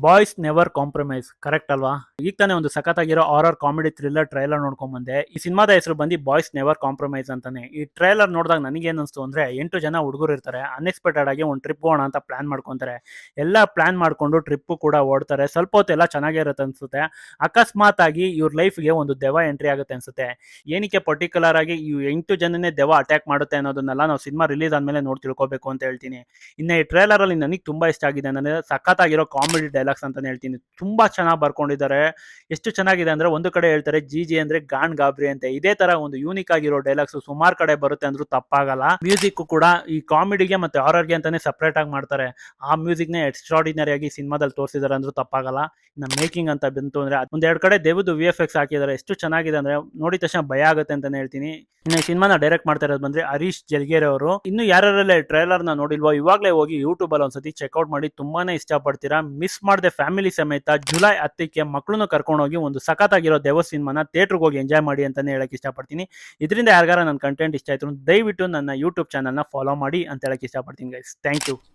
Boys never compromise correct ಅಲ್ವಾ? ಈಗ ತಾನೇ ಒಂದು ಸಖತ್ತಾಗಿರೋ ಹಾರರ್ ಕಾಮಿಡಿ ಥ್ರಿಲ್ಲರ್ ಟ್ರೈಲರ್ ನೋಡ್ಕೊಂಡ್ ಬಂದೆ. ಈ ಸಿನಿಮಾದ ಹೆಸರು ಬಂದು ಬಾಯ್ಸ್ ನೆವರ್ ಕಾಂಪ್ರಮೈಸ್ ಅಂತಾನೆ. ಈ ಟ್ರೈಲರ್ ನೋಡಿದಾಗ ನನಗೇನು ಅನಿಸ್ತು ಅಂದ್ರೆ 8 ಜನ ಹುಡುಗರು ಇರ್ತಾರೆ, ಅನ್ಎಕ್ಸ್ಪೆಕ್ಟೆಡ್ ಆಗಿ ಒಂದು ಟ್ರಿಪ್ ಹೋಗೋಣ ಅಂತ ಪ್ಲಾನ್ ಮಾಡ್ಕೊಂತಾರೆ. ಎಲ್ಲ ಪ್ಲಾನ್ ಮಾಡ್ಕೊಂಡು ಟ್ರಿಪ್ ಕೂಡ ಓಡ್ತಾರೆ. ಸ್ವಲ್ಪ ಹೊತ್ತೆಲ್ಲ ಚೆನ್ನಾಗಿರುತ್ತೆ ಅನ್ಸುತ್ತೆ. ಅಕಸ್ಮಾತ್ ಆಗಿ ಇವ್ರ ಲೈಫ್ಗೆ ಒಂದು ದೆವ್ವ ಎಂಟ್ರಿ ಆಗುತ್ತೆ ಅನ್ಸುತ್ತೆ. ಏನಕ್ಕೆ ಪರ್ಟಿಕ್ಯುಲರ್ ಆಗಿ ಈ 8 ಜನನೇ ದೆವ್ವ ಅಟ್ಯಾಕ್ ಮಾಡುತ್ತೆ ಅನ್ನೋದನ್ನೆಲ್ಲ ನಾವು ಸಿನಿಮಾ ರಿಲೀಸ್ ಆದ್ಮೇಲೆ ನೋಡಿ ತಿಳ್ಕೊಬೇಕು ಅಂತ ಹೇಳ್ತೀನಿ. ಇನ್ನು ಈ ಟ್ರೈಲರ್ ಅಲ್ಲಿ ನನಗೆ ತುಂಬಾ ಇಷ್ಟ ಆಗಿದೆ, ನನಗೆ ಸಖತ್ತಾಗಿರೋ ಕಾಮಿಡಿ ಡೈಲಾಗ್ಸ್ ಅಂತಾನೆ ಹೇಳ್ತೀನಿ. ತುಂಬಾ ಚೆನ್ನಾಗಿ ಬರ್ಕೊಂಡಿದ್ದಾರೆ. ಎಷ್ಟು ಚೆನ್ನಾಗಿದೆ ಅಂದ್ರೆ, ಒಂದು ಕಡೆ ಹೇಳ್ತಾರೆ ಜಿ ಜಿ ಅಂದ್ರೆ ಗಾಣ್ ಗಾಬ್ರಿ ಅಂತ. ಇದೇ ತರ ಒಂದು ಯೂನಿಕ್ ಆಗಿರೋ ಡೈಲಾಗ್ಸ್ ಸುಮಾರು ಕಡೆ ಬರುತ್ತೆ ಅಂದ್ರೂ ತಪ್ಪಾಗಲ್ಲ. ಮ್ಯೂಸಿಕ್ ಕೂಡ ಈ ಕಾಮಿಡಿಗೆ ಮತ್ತೆ ಹಾರರ್ಗೆ ಅಂತಾನೆ ಸಪರೇಟ್ ಆಗಿ ಮಾಡ್ತಾರೆ. ಆ ಮ್ಯೂಸಿಕ್ ನೇ ಎಕ್ಸ್ಟ್ರಾರ್ಡಿನರಿ ಆಗಿ ಸಿನಿಮಾದಲ್ಲಿ ತೋರಿಸಿದ್ದಾರೆ ಅಂದ್ರೂ ತಪ್ಪಾಗಲ್ಲ. ಇನ್ನು ಮೇಕಿಂಗ್ ಅಂತ ಬಂತು ಅಂದ್ರೆ ಒಂದೆರಡು ಕಡೆ ದೇವದು ವಿ ಎಫ್ ಎಕ್ಸ್ ಹಾಕಿದ್ದಾರೆ. ಎಷ್ಟು ಚೆನ್ನಾಗಿದೆ ಅಂದ್ರೆ ನೋಡಿದ ತಕ್ಷಣ ಭಯ ಆಗುತ್ತೆ ಅಂತಾನೆ ಹೇಳ್ತೀನಿ. ಇನ್ನು ಈ ಸಿನಿಮಾನ ಡೈರೆಕ್ಟ್ ಮಾಡ್ತಾ ಇರೋದು ಬಂದ್ರೆ ಹರೀಶ್ ಜಲ್ಗೇರಿ ಅವರು. ಇನ್ನು ಯಾರೆಲ್ಲ ಟ್ರೈಲರ್ ನ ನೋಡಿಲ್ವೋ ಇವಾಗಲೇ ಹೋಗಿ ಯೂಟ್ಯೂಬ್ ಅಲ್ಲಿ ಒಂದ್ಸತಿ ಚೆಕ್ಔಟ್ ಮಾಡಿ, ತುಂಬಾನೇ ಇಷ್ಟಪಡ್ತೀರಾ. ಮಿಸ್ ಮಾಡದೆ ಫ್ಯಾಮಿಲಿ ಸಮೇತ ಜುಲೈ 10ಕ್ಕೆ ಮಕ್ಕಳನ್ನು ಕರ್ಕೊಂಡು ಹೋಗಿ ಒಂದು ಸಖತ್ತಾಗಿರೋ ದೇವ ಸಿನಿಮಾನ ಥಿಯೇಟರ್ಗೆ ಹೋಗಿ ಎಂಜಾಯ್ ಮಾಡಿ ಅಂತಾನೆ ಹೇಳಕ್ ಇಷ್ಟಪಡ್ತೀನಿ. ಇದರಿಂದ ಯಾರಿಗಾರ ನನ್ನ ಕಂಟೆಂಟ್ ಇಷ್ಟ ಆಯ್ತು ದಯವಿಟ್ಟು ನನ್ನ ಯೂಟ್ಯೂಬ್ ಚಾನಲ್ನ ಫಾಲೋ ಮಾಡಿ ಅಂತ ಹೇಳಕ್ ಇಷ್ಟಪಡ್ತೀನಿ ಗೈಸ್. Thank you.